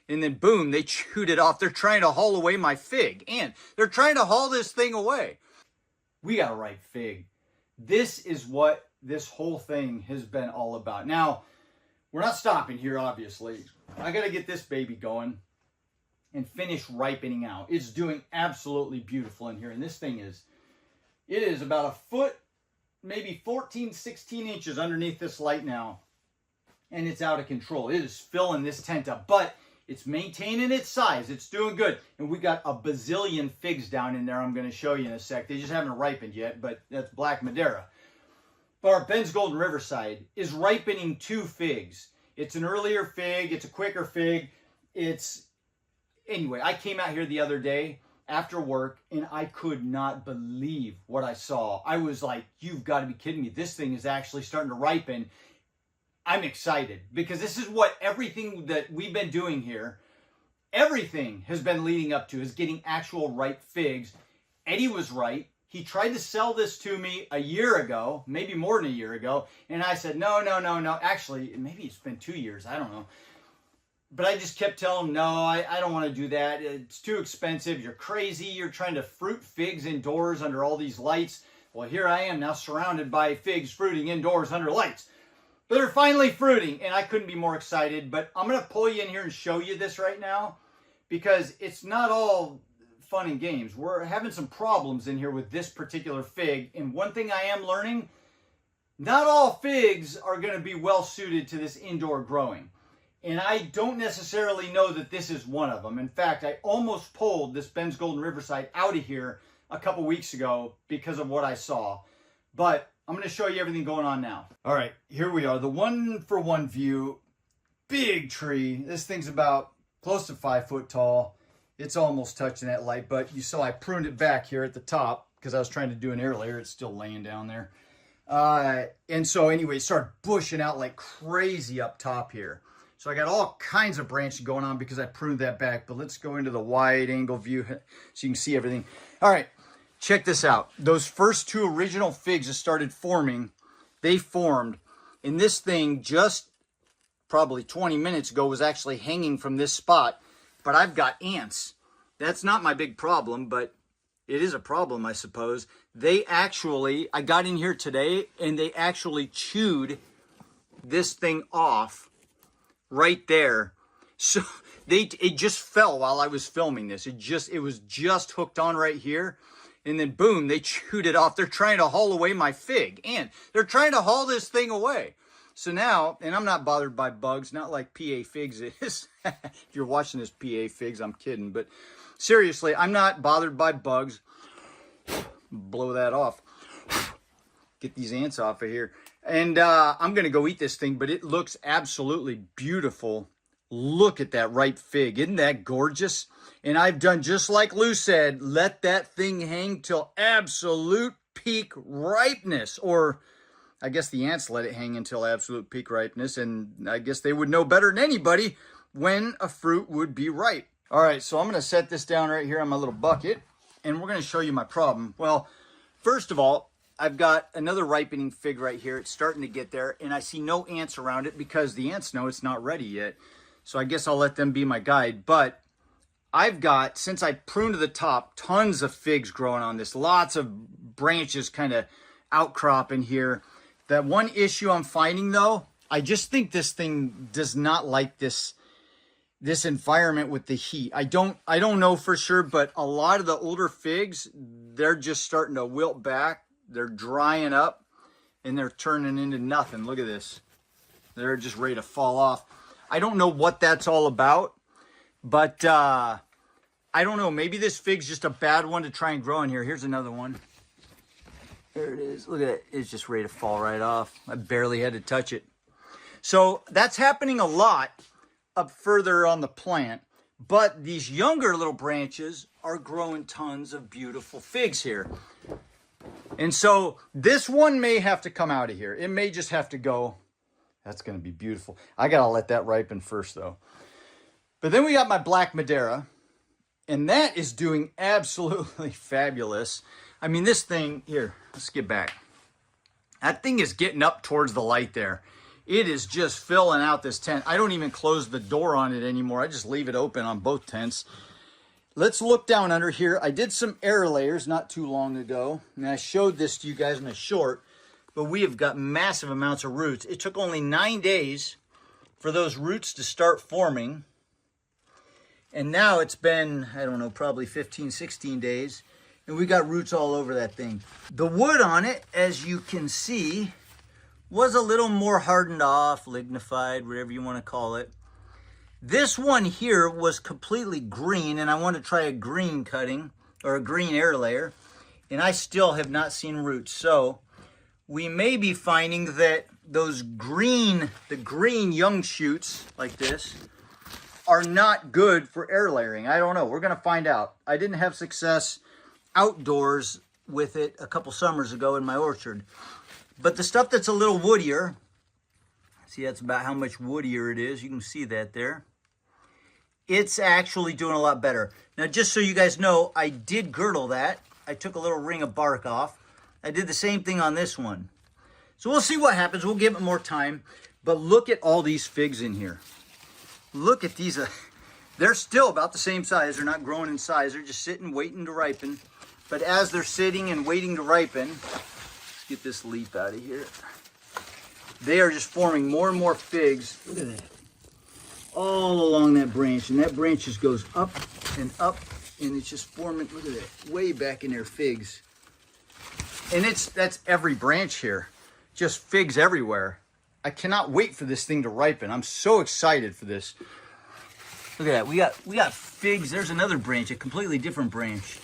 and then boom, they chewed it off. They're trying to haul away my fig, and they're trying to haul this thing away. We got a ripe fig. This is what this whole thing has been all about. Now, we're not stopping here, obviously. I got to get this baby going and finish ripening out. It's doing absolutely beautiful in here, and this thing is, it is about a foot, maybe 14, 16 inches underneath this light now, and it's out of control. It is filling this tent up, but it's maintaining its size. It's doing good, and we got a bazillion figs down in there I'm going to show you in a sec. They just haven't ripened yet, but that's Black Madeira. But our Ben's Golden Riverside is ripening 2 figs. It's an earlier fig. It's a quicker fig. Anyway, I came out here the other day after work, and I could not believe what I saw. I was like, you've got to be kidding me. This thing is actually starting to ripen. I'm excited because this is what everything that we've been doing here, everything has been leading up to, is getting actual ripe figs. Eddie was right. He tried to sell this to me a year ago, maybe more than a year ago. And I said, no. Actually, maybe it's been 2 years. I don't know. But I just kept telling him, no, I don't want to do that. It's too expensive. You're crazy. You're trying to fruit figs indoors under all these lights. Well, here I am now surrounded by figs fruiting indoors under lights. But they're finally fruiting, and I couldn't be more excited. But I'm going to pull you in here and show you this right now because it's not all fun and games. We're having some problems in here with this particular fig. And one thing I am learning, not all figs are going to be well suited to this indoor growing. And I don't necessarily know that this is one of them. In fact, I almost pulled this Ben's Golden Riverside out of here a couple weeks ago because of what I saw. But I'm going to show you everything going on now. All right, here we are. The 1-for-1 view. Big tree. This thing's about close to 5 foot tall. It's almost touching that light, but you saw I pruned it back here at the top because I was trying to do an air layer. It's still laying down there. And so anyway, it started bushing out like crazy up top here. So I got all kinds of branching going on because I pruned that back. But let's go into the wide angle view so you can see everything. All right, check this out. Those first 2 original figs that started forming, they formed. And this thing just probably 20 minutes ago was actually hanging from this spot. But I've got ants. That's not my big problem, but it is a problem, I suppose. I got in here today, and they actually chewed this thing off right there. So it just fell while I was filming this. It was just hooked on right here. And then boom, they chewed it off. They're trying to haul away my fig, and they're trying to haul this thing away. So now, and I'm not bothered by bugs, not like PA Figs is. If you're watching this PA Figs, I'm kidding. But seriously, I'm not bothered by bugs. Blow that off. Get these ants off of here. And I'm going to go eat this thing, but it looks absolutely beautiful. Look at that ripe fig. Isn't that gorgeous? And I've done just like Lou said, let that thing hang till absolute peak ripeness. Or I guess the ants let it hang until absolute peak ripeness, and I guess they would know better than anybody when a fruit would be ripe. All right, so I'm going to set this down right here on my little bucket, and we're going to show you my problem. Well, first of all, I've got another ripening fig right here. It's starting to get there, and I see no ants around it because the ants know it's not ready yet. So I guess I'll let them be my guide. But I've got, since I pruned to the top, tons of figs growing on this. Lots of branches kind of outcropping here. That one issue I'm finding, though, I just think this thing does not like this environment with the heat. I don't know for sure, but a lot of the older figs, they're just starting to wilt back. They're drying up, and they're turning into nothing. Look at this. They're just ready to fall off. I don't know what that's all about, but I don't know. Maybe this fig's just a bad one to try and grow in here. Here's another one. There it is. Look at it. It's just ready to fall right off. I barely had to touch it. So that's happening a lot up further on the plant. But these younger little branches are growing tons of beautiful figs here. And so this one may have to come out of here. It may just have to go. That's going to be beautiful. I got to let that ripen first, though. But then we got my Black Madeira. And that is doing absolutely fabulous. I mean, this thing, here, let's get back. That thing is getting up towards the light there. It is just filling out this tent. I don't even close the door on it anymore. I just leave it open on both tents. Let's look down under here. I did some air layers not too long ago, and I showed this to you guys in a short, but we have got massive amounts of roots. It took only 9 days for those roots to start forming. And now it's been, I don't know, probably 15, 16 days, and we got roots all over that thing. The wood on it, as you can see, was a little more hardened off, lignified, whatever you want to call it. This one here was completely green, and I want to try a green cutting or a green air layer, and I still have not seen roots. So we may be finding that those green, the green young shoots like this are not good for air layering. I don't know. We're going to find out. I didn't have success outdoors with it a couple summers ago in my orchard. But the stuff that's a little woodier, see, that's about how much woodier it is. You can see that there. It's actually doing a lot better. Now, just so you guys know, I did girdle that. I took a little ring of bark off. I did the same thing on this one. So we'll see what happens. We'll give it more time. But look at all these figs in here. Look at these. They're still about the same size. They're not growing in size. They're just sitting, waiting to ripen. But as they're sitting and waiting to ripen, let's get this leaf out of here. They are just forming more and more figs. Look at that. All along that branch. And that branch just goes up, and it's just forming, look at that, way back in there, figs. And that's every branch here. Just figs everywhere. I cannot wait for this thing to ripen. I'm so excited for this. Look at that. We got figs. There's another branch, a completely different branch.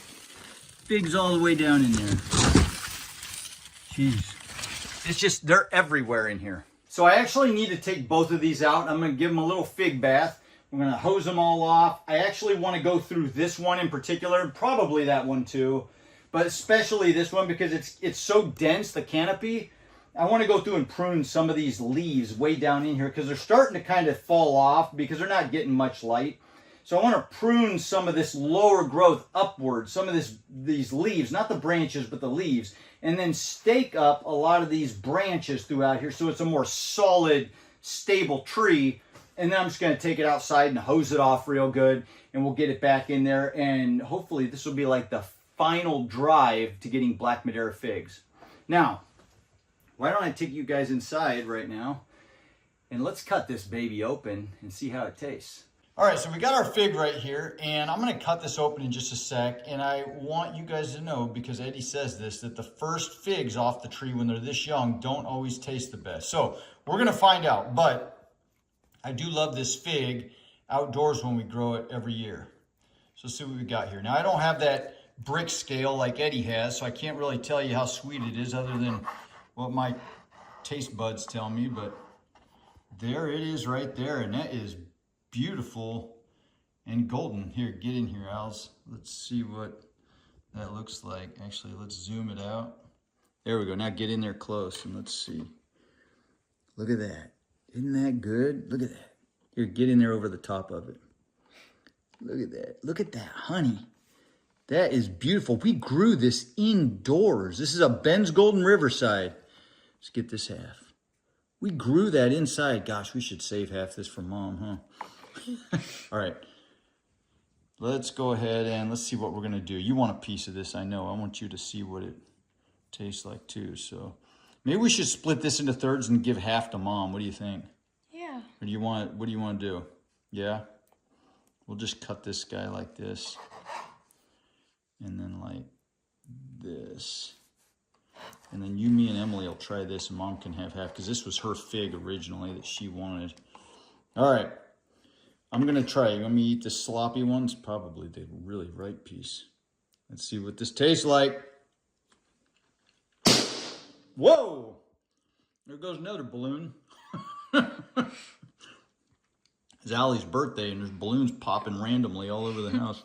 Figs all the way down in there. Jeez. It's just, they're everywhere in here. So I actually need to take both of these out. I'm going to give them a little fig bath. I'm going to hose them all off. I actually want to go through this one in particular, probably that one too, but especially this one because it's so dense, the canopy. I want to go through and prune some of these leaves way down in here because they're starting to kind of fall off because they're not getting much light. So I want to prune some of this lower growth upward, some of these leaves, not the branches, but the leaves, and then stake up a lot of these branches throughout here so it's a more solid, stable tree. And then I'm just going to take it outside and hose it off real good, and we'll get it back in there, and hopefully this will be like the final drive to getting Black Madeira figs. Now, why don't I take you guys inside right now, and let's cut this baby open and see how it tastes. All right, so we got our fig right here, and I'm going to cut this open in just a sec, and I want you guys to know, because Eddie says this, that the first figs off the tree when they're this young don't always taste the best. So we're going to find out, but I do love this fig outdoors when we grow it every year. So let's see what we got here. Now, I don't have that brick scale like Eddie has, so I can't really tell you how sweet it is other than what my taste buds tell me, but there it is right there, and that is beautiful and golden. Here, get in here, Als. Let's see what that looks like. Actually, let's zoom it out. There we go. Now get in there close and let's see. Look at that. Isn't that good? Look at that. Here, get in there over the top of it. Look at that. Look at that honey. That is beautiful. We grew this indoors. This is a Ben's Golden Riverside. Let's get this half. We grew that inside. Gosh, we should save half this for Mom, huh? All right, let's go ahead and let's see what we're gonna do. You want a piece of this, I know. I want you to see what it tastes like too. So maybe we should split this into thirds and give half to Mom. What do you think? Yeah. Or do you want, what do you want to do? Yeah? We'll just cut this guy like this. And then like this. And then you, me, and Emily will try this, and Mom can have half, because this was her fig originally that she wanted. All right. I'm going to try. You want me to eat the sloppy ones? Probably the really ripe piece. Let's see what this tastes like. Whoa! There goes another balloon. It's Allie's birthday, and there's balloons popping randomly all over the house.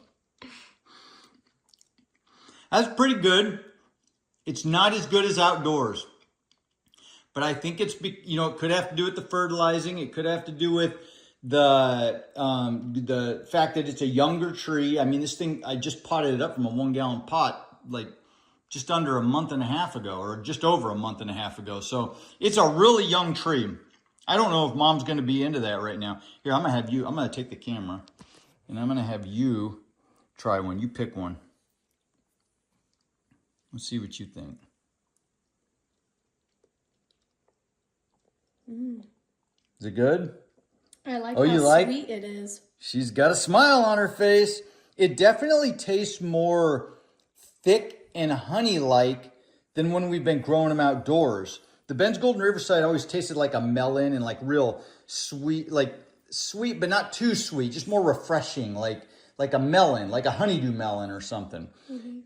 That's pretty good. It's not as good as outdoors. But I think it's, you know, it could have to do with the fertilizing. It could have to do with the fact that it's a younger tree. I mean, this thing, I just potted it up from a 1-gallon pot, like just under a month and a half ago, or just over a month and a half ago. So it's a really young tree. I don't know if Mom's going to be into that right now. Here, I'm going to take the camera, and I'm going to have you try one. You pick one. Let's see what you think. Is it good? I like how sweet it is. She's got a smile on her face. It definitely tastes more thick and honey-like than when we've been growing them outdoors. The Ben's Golden Riverside always tasted like a melon and like real sweet, sweet, but not too sweet, just more refreshing, like a melon, like a honeydew melon or something.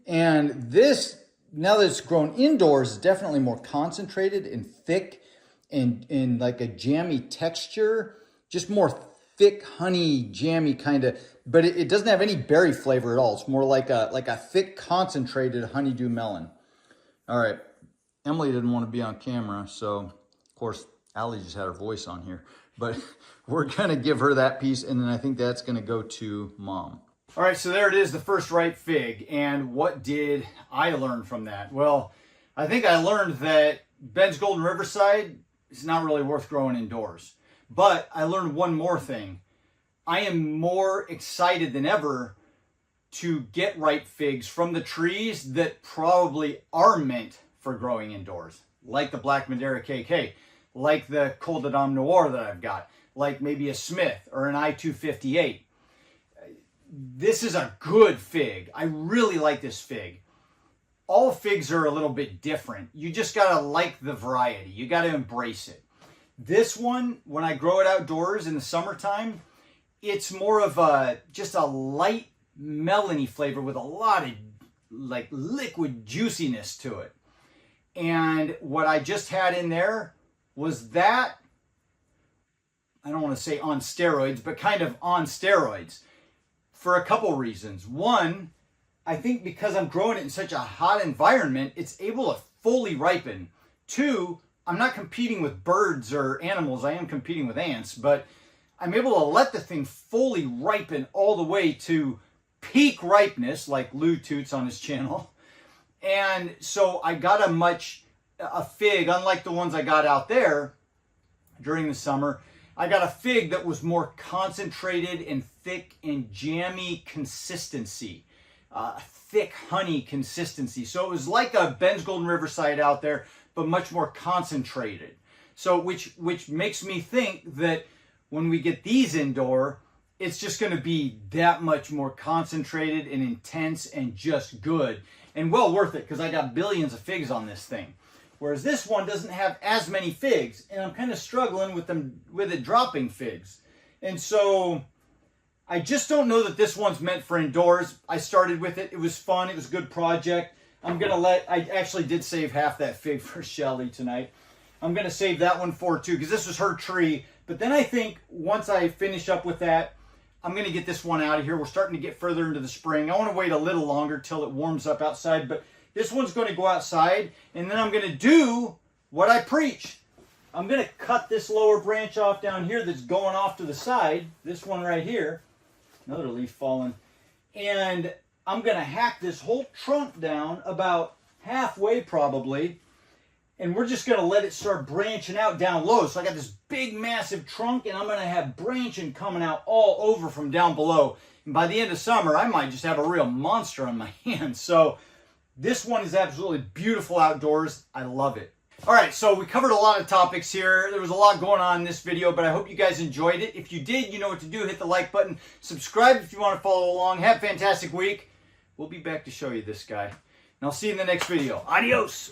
And this, now that it's grown indoors, is definitely more concentrated and thick and in like a jammy texture, just more thick honey jammy kind of, but it doesn't have any berry flavor at all. It's more like a thick concentrated honeydew melon. All right, Emily didn't want to be on camera, so of course Allie just had her voice on here, but we're gonna give her that piece, and then I think that's gonna go to Mom. All right, so there it is, the first ripe fig. And what did I learn from that? Well, I think I learned that Ben's Golden Riverside is not really worth growing indoors. But I learned one more thing. I am more excited than ever to get ripe figs from the trees that probably are meant for growing indoors, like the Black Madeira KK, like the Col de Dame Noir that I've got, like maybe a Smith or an I-258. This is a good fig. I really like this fig. All figs are a little bit different. You just gotta like the variety. You gotta embrace it. This one, when I grow it outdoors in the summertime, it's more of just a light melony flavor with a lot of like liquid juiciness to it. And what I just had in there was that, I don't want to say on steroids, but kind of on steroids for a couple reasons. One, I think because I'm growing it in such a hot environment, it's able to fully ripen. Two, I'm not competing with birds or animals. I am competing with ants, but I'm able to let the thing fully ripen all the way to peak ripeness, like Lou toots on his channel. And so I got a fig, unlike the ones I got out there during the summer, I got a fig that was more concentrated and thick and jammy consistency, thick honey consistency. So it was like a Ben's Golden Riverside out there, but much more concentrated. So which makes me think that when we get these indoor, it's just going to be that much more concentrated and intense and just good and well worth it, because I got billions of figs on this thing. Whereas this one doesn't have as many figs, and I'm kind of struggling with it dropping figs. And so I just don't know that this one's meant for indoors. I started with it. It was fun. It was a good project. I actually did save half that fig for Shelly tonight. I'm going to save that one for her too, because this was her tree. But then I think once I finish up with that, I'm going to get this one out of here. We're starting to get further into the spring. I want to wait a little longer till it warms up outside, but this one's going to go outside, and then I'm going to do what I preach. I'm going to cut this lower branch off down here that's going off to the side, this one right here. Another leaf falling. And I'm going to hack this whole trunk down about halfway probably, and we're just going to let it start branching out down low. So I got this big massive trunk, and I'm going to have branching coming out all over from down below. And by the end of summer, I might just have a real monster on my hands. So this one is absolutely beautiful outdoors. I love it. All right, so we covered a lot of topics here. There was a lot going on in this video, but I hope you guys enjoyed it. If you did, you know what to do. Hit the like button. Subscribe if you want to follow along. Have a fantastic week. We'll be back to show you this guy. And I'll see you in the next video. Adios.